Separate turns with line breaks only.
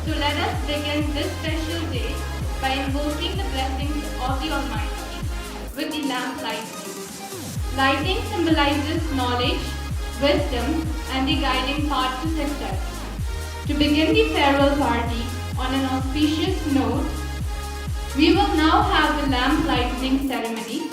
So let us begin this special day by invoking the blessings of the Almighty with the lamp lighting. Lighting symbolizes knowledge, wisdom, and the guiding path to success. To begin the farewell party on an auspicious note, we will now have the lamp lighting ceremony.